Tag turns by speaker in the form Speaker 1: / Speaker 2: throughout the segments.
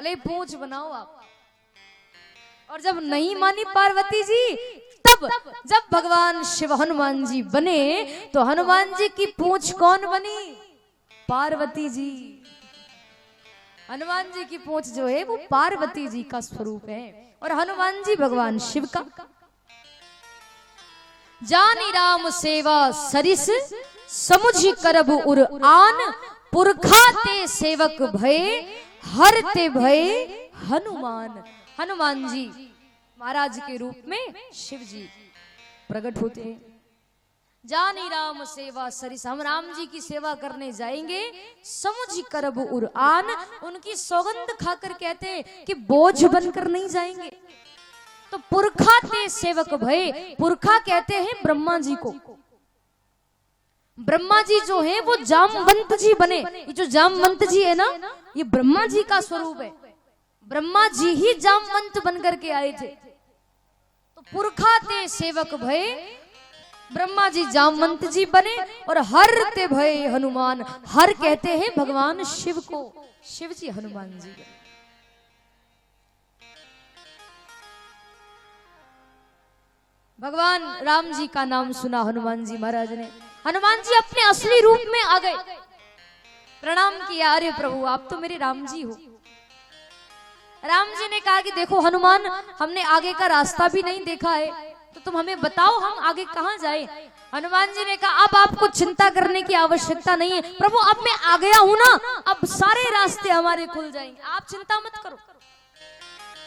Speaker 1: अरे पूंछ बनाओ आप। और जब नहीं मानी पार्वती जी, तब जब भगवान शिव हनुमान जी बने तो हनुमान जी की पूंछ कौन बनी? पार्वती जी। हनुमान जी की पूंछ जो है वो पार्वती जी का स्वरूप है और हनुमान जी भगवान शिव का। जानी राम सेवा सरिस समुझ करब उर आन, पुरखा ते सेवक भय हरते भय हनुमान। हनुमान जी महाराज के रूप में शिव जी प्रकट होते हैं। जानी राम सेवा सरिस, हम राम जी की सेवा करने जाएंगे। समुझ करब उर आन, उनकी सौगंध खाकर कहते हैं कि बोझ बनकर नहीं जाएंगे। तो पुरखा ते सेवक भय, पुरखा कहते हैं ब्रह्मा जी को। ब्रह्मा जी जो है वो जामवंत जी बने। ये जो जामवंत जी है ना, ये ब्रह्मा जी का स्वरूप है। ब्रह्मा जी ही जामवंत बनकर के आए थे। तो पुरखा ते सेवक भय, ब्रह्मा जी जामवंत जी बने और हर ते भय हनुमान। हर कहते हैं भगवान शिव को, शिव जी हनुमान जी बने। भगवान राम जी का नाम सुना हनुमान जी महाराज ने। हनुमान जी अपने असली रूप में आ गए, प्रणाम किया, अरे प्रभु आप तो मेरे राम जी हो। राम जी ने कहा कि देखो हनुमान, हमने आगे का रास्ता भी नहीं देखा है, तो तुम हमें बताओ हम आगे कहाँ जाए। हनुमान जी ने कहा अब आपको चिंता करने की आवश्यकता नहीं है प्रभु, अब मैं आ गया हूं ना, अब सारे रास्ते हमारे खुल जाएंगे, आप चिंता मत करो।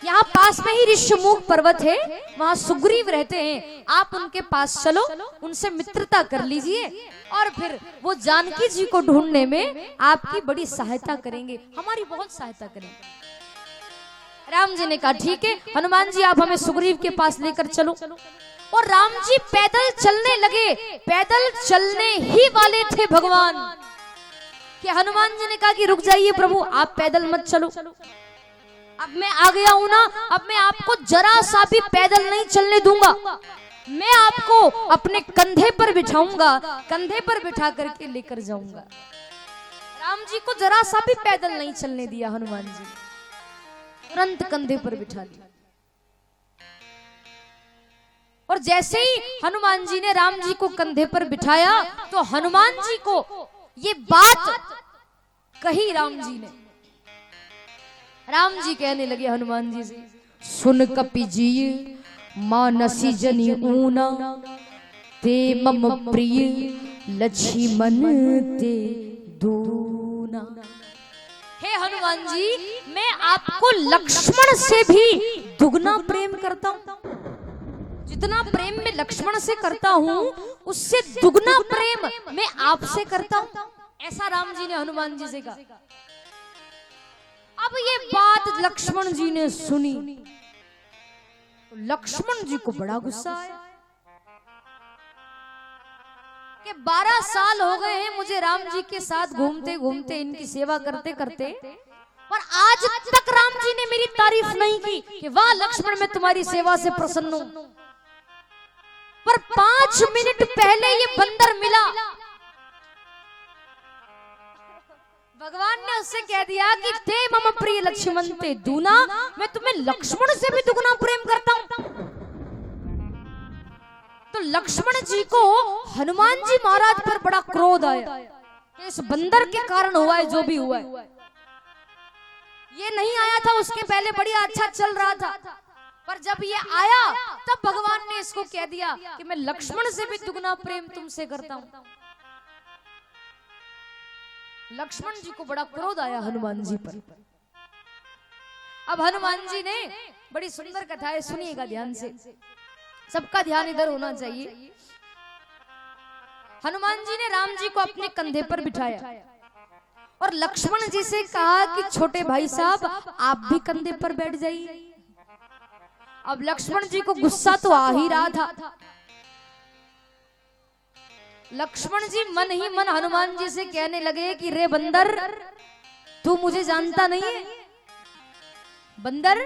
Speaker 1: यहाँ पास में ही ऋषमुख पर्वत है, वहाँ सुग्रीव रहते हैं, आप उनके पास चलो, उनसे मित्रता कर लीजिए और फिर वो जानकी जी को ढूंढने में आपकी बड़ी सहायता करेंगे, हमारी बहुत सहायता करेंगे। राम जी ने कहा ठीक है हनुमान जी, आप हमें सुग्रीव के पास लेकर चलो। और राम जी पैदल चलने लगे। पैदल चलने ही वाले थे भगवान कि हनुमान जी ने कहा कि रुक जाइए प्रभु, आप पैदल मत चलो, अब मैं आ गया हूं ना, अब मैं आपको जरा सा भी पैदल नहीं चलने दूंगा, मैं आपको अपने कंधे पर बिठाऊंगा, कंधे पर बिठा करके लेकर जाऊंगा। राम जी को जरा सा भी पैदल नहीं चलने दिया हनुमान जी, तुरंत कंधे पर बिठा लिया। और जैसे ही हनुमान जी ने राम जी को कंधे पर बिठाया तो हनुमान जी को ये बात कही राम जी ने। राम जी कहने लगे हनुमान जी से, सुन कपि जी मानसी जनी ऊना, ते मम प्रिय लक्ष्मण ते दूना। हे हनुमान जी, मैं आपको लक्ष्मण से भी दुगना प्रेम करता हूं। जितना प्रेम मैं लक्ष्मण से करता हूं उससे दुगना प्रेम मैं आपसे करता हूं, ऐसा राम जी ने हनुमान जी से कहा। अब ये बात लक्ष्मण जी ने सुनी तो लक्ष्मण जी को बड़ा गुस्सा आया कि 12 साल हो गए हैं मुझे राम जी के साथ घूमते घूमते, इनकी सेवा करते करते, और आज तक राम जी ने मेरी तारीफ नहीं की कि वाह लक्ष्मण मैं तुम्हारी सेवा से प्रसन्न हूं। पर 5 मिनट पहले ये बंदर मिला, भगवान ने उससे कह दिया कि ते मम प्रिय लक्ष्मण ते दूना, मैं तुम्हें लक्ष्मण से भी दुगना प्रेम करता हूं। तो लक्ष्मण जी को हनुमान जी महाराज पर बड़ा क्रोध आया कि इस बंदर के कारण हुआ है जो भी हुआ है। ये नहीं आया था उसके पहले, बढ़िया अच्छा चल रहा था, पर जब ये आया तब भगवान ने इसको कह दिया कि मैं लक्ष्मण से भी दुगना प्रेम तुमसे करता हूं। लक्ष्मण जी को बड़ा क्रोध आया हनुमान जी पर। अब हनुमान जी ने बड़ी सुंदर कथा है, सुनिएगा ध्यान से, सबका ध्यान इधर होना चाहिए। हनुमान जी ने राम जी को अपने कंधे पर बिठाया और लक्ष्मण जी से कहा कि छोटे भाई साहब आप भी कंधे पर बैठ जाइए। अब लक्ष्मण जी को गुस्सा तो आ ही रहा था। लक्ष्मण जी मन ही मन हनुमान जी से कहने लगे कि रे बंदर, तू मुझे जानता नहीं है, बंदर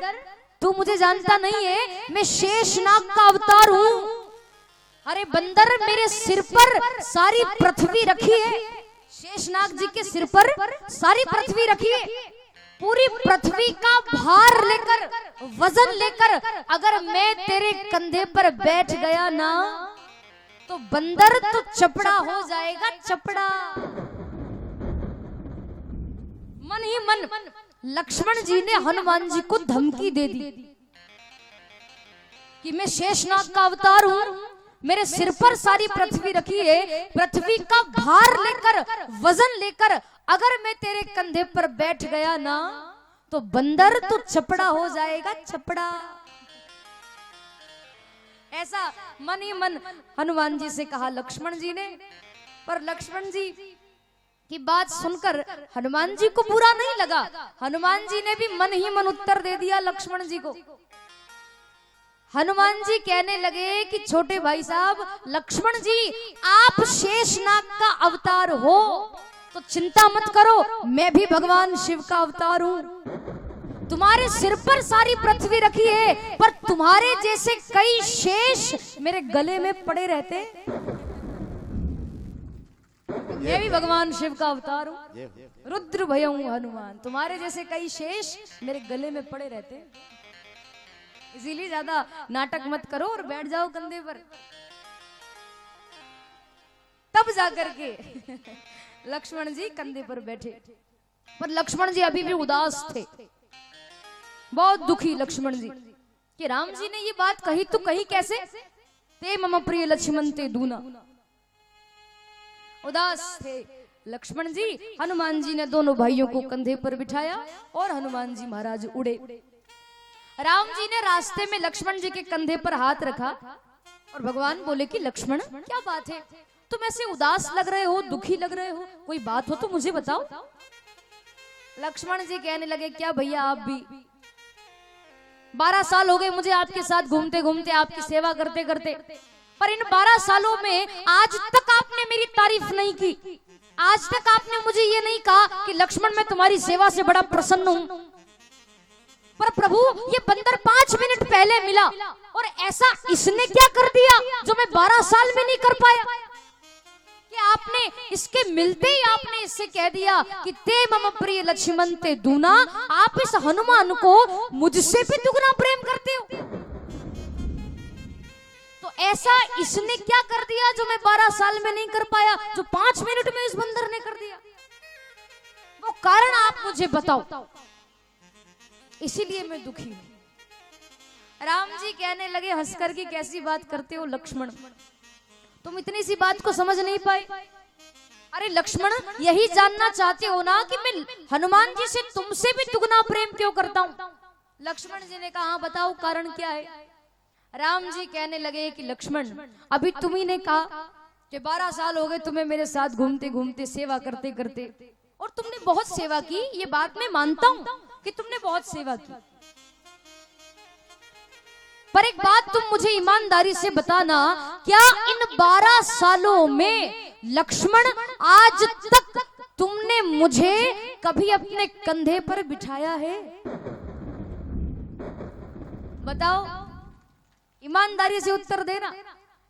Speaker 1: तू मुझे जानता नहीं है, मैं शेषनाग का अवतार हूं। अरे बंदर, मेरे सिर पर सारी पृथ्वी रखी है, शेषनाग जी के सिर पर सारी पृथ्वी रखी है, पूरी पृथ्वी का भार लेकर, वजन लेकर अगर मैं तेरे कंधे पर बैठ गया ना, तो बंदर तो चपड़ा हो जाएगा, चपड़ा। मन ही मन लक्ष्मण जी ने हनुमान जी को धमकी दे दी कि मैं शेषनाग का अवतार हूं, मेरे सिर पर सारी पृथ्वी रखी है, पृथ्वी का भार लेकर, वजन लेकर अगर मैं तेरे कंधे पर बैठ गया ना, तो बंदर तो चपड़ा हो जाएगा, चपड़ा। ऐसा मन ही मन हनुमान जी से कहा लक्ष्मण जी ने। पर लक्ष्मण जी की बात सुनकर हनुमान जी को बुरा नहीं लगा। हनुमान जी ने भी मन ही मन उत्तर दे दिया लक्ष्मण जी को। हनुमान जी कहने लगे कि छोटे भाई साहब लक्ष्मण जी, आप शेषनाग का अवतार हो तो चिंता मत करो, मैं भी भगवान शिव का अवतार हूं। तुम्हारे सिर पर सारी पृथ्वी रखी है, पर तुम्हारे जैसे कई शेष मेरे गले में पड़े रहते। मैं भी भगवान शिव का अवतार हूं, रुद्र भयं हनुमान। तुम्हारे जैसे कई शेष मेरे गले में पड़े रहते, इसीलिए ज्यादा नाटक मत करो और बैठ जाओ कंधे पर। तब जाकर के लक्ष्मण जी कंधे पर बैठे। पर लक्ष्मण जी अभी भी उदास थे, बहुत दुखी लक्ष्मण जी कि राम जी ने ये बात कही तो कही कैसे, ते मम प्रिय लक्ष्मण ते दूना। उदास थे लक्ष्मण जी। हनुमान जी ने दोनों भाइयों को कंधे पर बिठाया और हनुमान जी महाराज उड़े। राम जी ने रास्ते में लक्ष्मण जी के कंधे पर हाथ रखा और भगवान बोले कि लक्ष्मण क्या बात है, तुम ऐसे उदास लग रहे हो, दुखी लग रहे हो, कोई बात हो तो मुझे बताओ। लक्ष्मण जी कहने लगे क्या भैया, आप भी 12 साल हो गए मुझे आपके साथ घूमते घूमते, आपकी सेवा करते करते, पर इन 12 सालों में आज तक आपने मेरी तारीफ नहीं की। आज तक आपने मुझे ये नहीं कहा कि लक्ष्मण मैं तुम्हारी सेवा से बड़ा प्रसन्न हूं। पर प्रभु ये बंदर 5 मिनट पहले मिला और ऐसा इसने क्या कर दिया जो मैं 12 साल में नहीं कर पाया, कि आपने इसके मिलते ही आपने इससे कह दिया कि ते मम प्रिय लक्ष्मण ते दूना। आप इस हनुमान को मुझसे भी दुगना प्रेम करते हो, तो ऐसा इसने क्या कर दिया जो मैं 12 साल में नहीं कर पाया, जो 5 मिनट में इस बंदर ने कर दिया, वो कारण आप मुझे बताओ, इसीलिए मैं दुखी हूं। राम जी कहने लगे हंसकर कि कैसी बात करते हो लक्ष्मण, तुम इतनी सी बात को समझ नहीं पाए। अरे लक्ष्मण यही जानना चाहते हो ना कि मैं हनुमान जी से तुमसे भी दुगना प्रेम क्यों करता हूं। लक्ष्मण जी ने कहा हाँ बताओ कारण क्या है। राम जी कहने लगे कि लक्ष्मण अभी तुम ही ने कहा कि 12 साल हो गए तुम्हें मेरे साथ घूमते घूमते, सेवा करते करते, और तुमने बहुत सेवा की, ये बात मैं मानता हूं कि तुमने बहुत सेवा की, पर एक बात तुम मुझे ईमानदारी से बताना, क्या इन 12 सालों में लक्ष्मण आज तक तुमने मुझे कभी अपने कंधे पर बिठाया है? बताओ, ईमानदारी से उत्तर देना।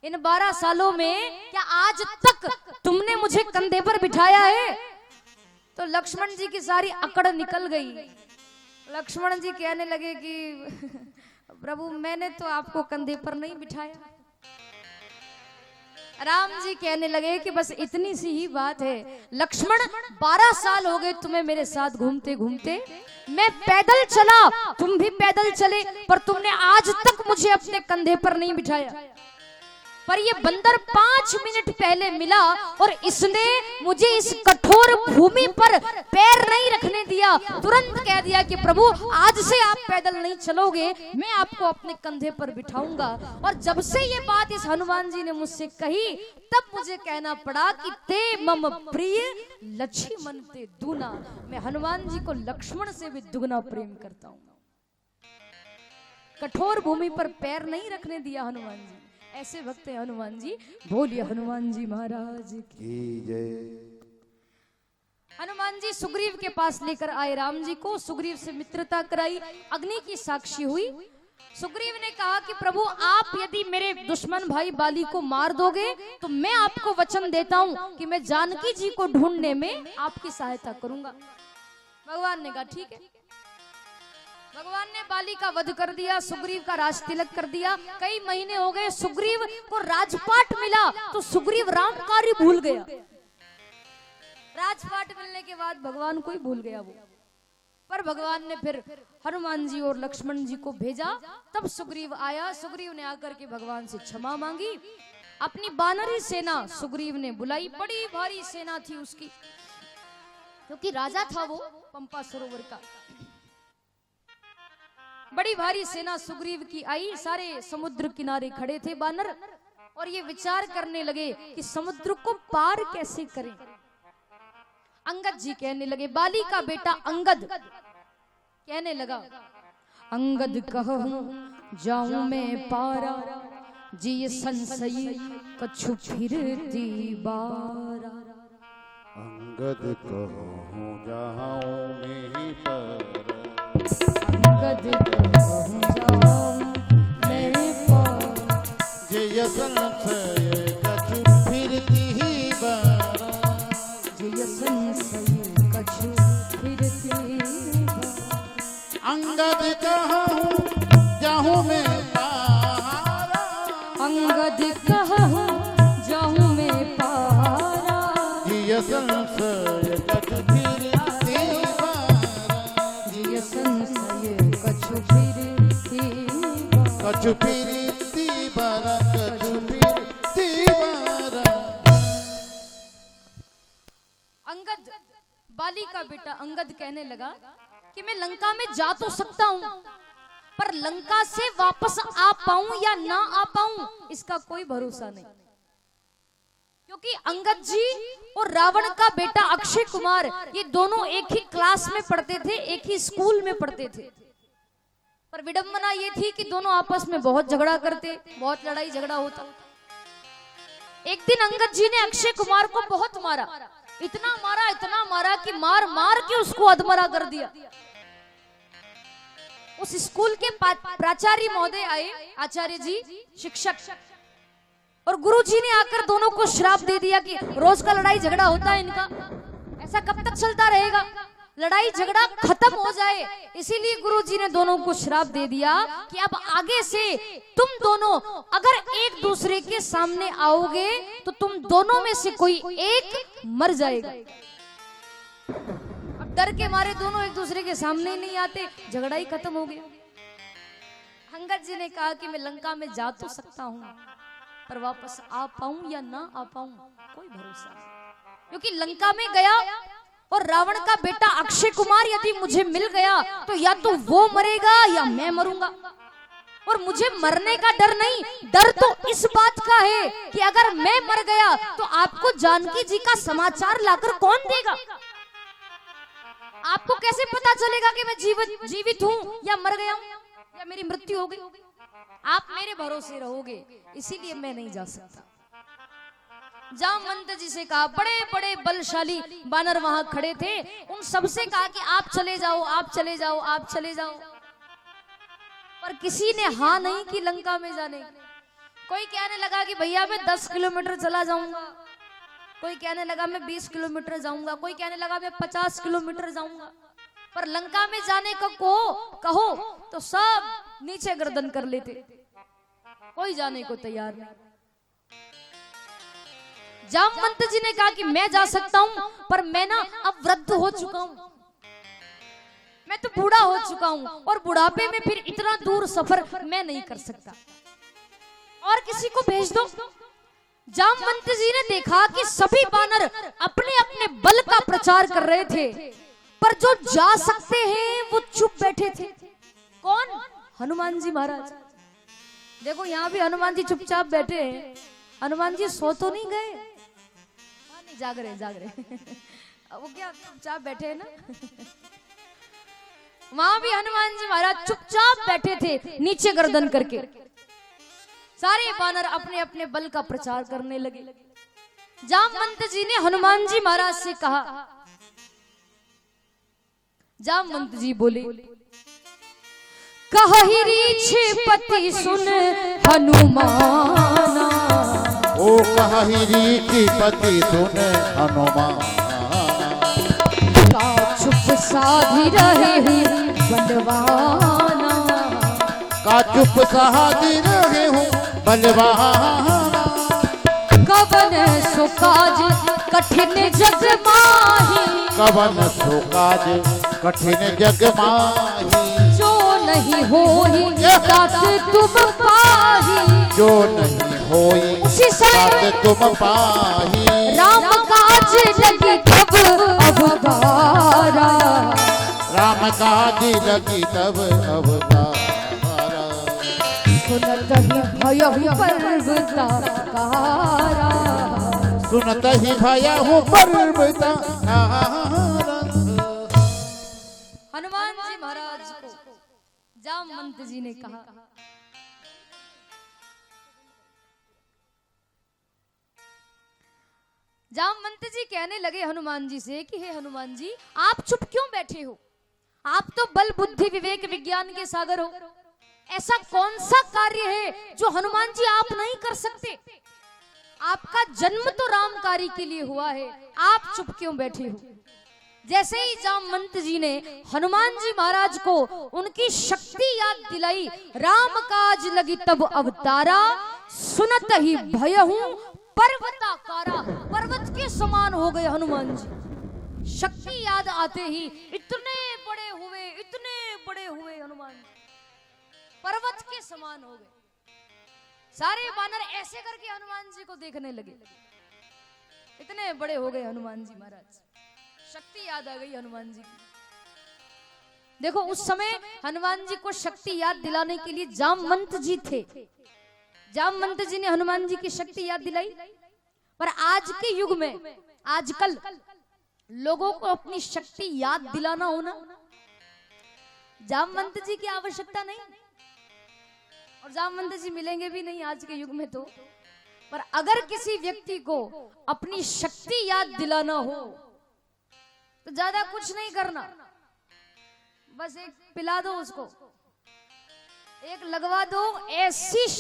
Speaker 1: इन 12 सालों में क्या आज तक तुमने मुझे कंधे पर बिठाया है? तो लक्ष्मण जी की सारी अकड़ निकल गई। लक्ष्मण जी कहने लगे कि प्रभु मैंने तो आपको कंधे पर नहीं बिठाया। राम जी कहने लगे कि बस इतनी सी ही बात है लक्ष्मण, 12 साल हो गए तुम्हें मेरे साथ घूमते घूमते, मैं पैदल चला, तुम भी पैदल चले, पर तुमने आज तक मुझे अपने कंधे पर नहीं बिठाया। पर ये बंदर 5 मिनट पहले मिला और इसने मुझे इस कठोर भूमि पर पैर नहीं रखने दिया, तुरंत कह दिया कि प्रभु आज से आप पैदल नहीं चलोगे, मैं आपको अपने कंधे पर बिठाऊंगा। और जब से ये बात इस हनुमान जी ने मुझसे कही, तब मुझे कहना पड़ा कि ते मम प्रिय लक्ष्मण ते दूना। मैं हनुमान जी को लक्ष्मण से भी दुगना प्रेम करता हूँ। कठोर भूमि पर पैर नहीं रखने दिया हनुमान जी। ऐसे भक्त हैं हनुमान जी। बोलिए हनुमान जी महाराज की जय। हनुमान जी सुग्रीव के पास लेकर आए राम जी को, सुग्रीव से मित्रता कराई, अग्नि की साक्षी हुई। सुग्रीव ने कहा कि प्रभु आप यदि मेरे दुश्मन भाई बाली को मार दोगे तो मैं आपको वचन देता हूं कि मैं जानकी जी को ढूंढने में आपकी सहायता करूंगा। भगवान ने कहा ठीक है। भगवान ने बाली का वध कर दिया, सुग्रीव का राज तिलक कर दिया। कई महीने हो गए, सुग्रीव को राजपाट मिला तो सुग्रीव राम कार्य भूल गया। राजपाट मिलने के बाद भगवान को ही भूल गया वो। पर भगवान ने फिर हनुमान जी और लक्ष्मण जी को भेजा, तब सुग्रीव आया। सुग्रीव ने आकर के भगवान से क्षमा मांगी। अपनी बानरी सेना सुग्रीव ने बुलाई, बड़ी भारी सेना थी उसकी, क्योंकि राजा था वो पंपा सरोवर का। बड़ी भारी सेना सुग्रीव की आई। सारे समुद्र किनारे खड़े थे बानर, और ये विचार करने लगे कि समुद्र को पार कैसे करें। अंगद जी कहने लगे, बाली का बेटा अंगद कहने लगा, अंगद कहूं जाऊं मैं पारा, जी संशय कछु फिरती बारा।
Speaker 2: अंगद कहूं जाऊं मैं पारा,
Speaker 1: अंगद कहूं जाऊं मैं पारा,
Speaker 2: जय संशय कछु फिरती बारा।
Speaker 1: जय संशय कछु फिरती बारा।
Speaker 2: अंगद कहूं जाऊं मैं पारा,
Speaker 1: अंगद कहूं जाऊं मैं पारा,
Speaker 2: जय संशय कछु फिरती बारा।
Speaker 1: जय संशय कछु फिरती बारा।
Speaker 2: कछु फिरती बारा, कछु फिरती बारा।
Speaker 1: अंगद, बाली का बेटा अंगद कहने लगा कि मैं लंका में जा तो सकता हूं, पर लंका से वापस आ पाऊं या ना आ पाऊं इसका कोई भरोसा नहीं। क्योंकि अंगद जी और रावण का बेटा अक्षय कुमार, ये दोनों एक ही क्लास में पढ़ते थे, एक ही स्कूल में पढ़ते थे। पर विडंबना ये थी कि दोनों आपस में बहुत झगड़ा करते, बहुत लड़ाई झगड़ा होता। एक दिन अंगद जी ने अक्षय कुमार को बहुत मारा, इतना मारा कि मार मार के उसको अधमरा कर दिया। उस स्कूल के प्राचार्य महोदय आए, आचार्य जी शिक्षक, और गुरु जी ने आकर दोनों को श्राप दे दिया कि रोज का लड़ाई झगड़ा होता है इनका, ऐसा कब तक चलता रहेगा, लड़ाई झगड़ा खत्म हो जाए। इसीलिए गुरु जी ने दोनों को श्राप दे दिया कि अब आगे से तुम दोनों अगर एक दूसरे के सामने आओगे तो तुम दोनों में से कोई एक मर जाएगा। अब डर के मारे दोनों एक दूसरे के सामने ही नहीं आते, झगड़ा ही खत्म हो गया। अंगद जी ने कहा कि मैं लंका में जा तो सकता हूं, पर वापस आ पाऊं या ना आ पाऊं कोई भरोसा नहीं। क्योंकि लंका में गया और रावण का बेटा अक्षय कुमार यदि मुझे मिल गया तो या तो वो मरेगा या मैं मरूंगा। और मुझे मरने का डर नहीं, डर तो इस बात का है कि अगर मैं मर गया तो आपको जानकी जी का समाचार लाकर कौन देगा? आपको कैसे पता चलेगा कि मैं जीवित हूं या मर गया हूं या मेरी मृत्यु हो गई? आप मेरे भरोसे रहोगे, इसीलिए मैं नहीं जा सकता। जामवंत जी से कहा, बड़े बड़े बलशाली बानर वहां खड़े थे, उन सबसे कहा कि आप चले जाओ, आप चले जाओ, आप चले जाओ। पर किसी ने हाँ नहीं की लंका में जाने। कोई कहने लगा कि भैया मैं 10 किलोमीटर चला जाऊंगा, कोई कहने लगा मैं 20 किलोमीटर जाऊंगा, कोई कहने लगा मैं 50 किलोमीटर जाऊंगा। पर लंका में जाने का कहो तो सब नीचे गर्दन कर लेते, कोई जाने को तैयार नहीं। जामवंत जी ने कहा कि मैं जा सकता हूं, पर मैं ना अब वृद्ध हो चुका हूं, मैं तो बूढ़ा हो चुका हूं, और बुढ़ापे में फिर इतना दूर सफर मैं नहीं कर सकता, और किसी को भेज दो। जामवंत जी ने देखा कि सभी बानर अपने अपने बल का प्रचार कर रहे थे, पर जो जा सकते हैं वो चुप बैठे थे। कौन? हनुमान जी महाराज। देखो यहाँ भी हनुमान जी चुपचाप बैठे हैं। हनुमान जी सो तो नहीं गए, नहीं जाग रहे वो क्या चुपचाप बैठे हैं ना। वहां भी हनुमान जी महाराज चुपचाप बैठे थे नीचे गर्दन करके। सारे बानर अपने अपने बल का प्रचार करने लगे। जामवंत जी ने हनुमान जी महाराज से कहा, जामवंत जी बोले, कहि रीछ पति सुन हनुमाना,
Speaker 2: ओ कहि रीछ पति सुन हनुमाना,
Speaker 1: का चुप साधी रहे बलवाना।
Speaker 2: का चुप सहादी रहे हूँ बलवाना।
Speaker 1: कवन सो काज कठिन जग माही,
Speaker 2: कवन सो काज कठिन जग माही।
Speaker 1: जो नहीं होई तात तुम पाही,
Speaker 2: जो नहीं होई
Speaker 1: उसी से
Speaker 2: तात तुम पाही।
Speaker 1: राम काज लगी तब अवतारा,
Speaker 2: राम काज लगी तब अवतारा।
Speaker 1: सुनत ही भयहु पर्वताकारा,
Speaker 2: सुनत ही भयहु पर्वताकारा।
Speaker 1: हनुमान जी महाराज को जामवंत जी ने कहा, जामवंत जी कहने लगे हनुमान जी से कि हे हनुमान जी, आप चुप क्यों बैठे हो? आप तो बल बुद्धि विवेक विज्ञान के सागर हो। ऐसा कौन सा कार्य है जो हनुमान जी आप नहीं कर सकते? आपका जन्म तो रामकारी के लिए हुआ है, आप चुप क्यों बैठे हो? जैसे ही जामवंत जी ने हनुमान जी महाराज को उनकी शक्ति याद दिलाई, राम काज लगी तब अवतारा, सुनत ही भयहु पर्वताकारा, पर्वत के समान हो गए हनुमान जी। शक्ति याद आते ही इतने बड़े हुए हनुमान जी, पर्वत के समान हो गए। सारे बानर ऐसे करके हनुमान जी को देखने लगे, इतने बड़े हो गए हनुमान जी महाराज। शक्ति याद आ गई हनुमान जी की। देखो उस समय हनुमान जी को शक्ति याद दिलाने के लिए जामवंत जी थे। जामवंत जी ने हनुमान जी की शक्ति याद दिलाई। पर आज के युग में आजकल लोगों को अपनी शक्ति याद दिलाना होना, जामवंत जी की आवश्यकता नहीं, और जामवंत जी मिलेंगे भी नहीं आज के युग में तो। पर अगर किसी व्यक्ति को अपनी शक्ति याद दिलाना हो तो ज्यादा कुछ नहीं करना, बस एक पिला दो उसको, एक लगवा दो, ऐसी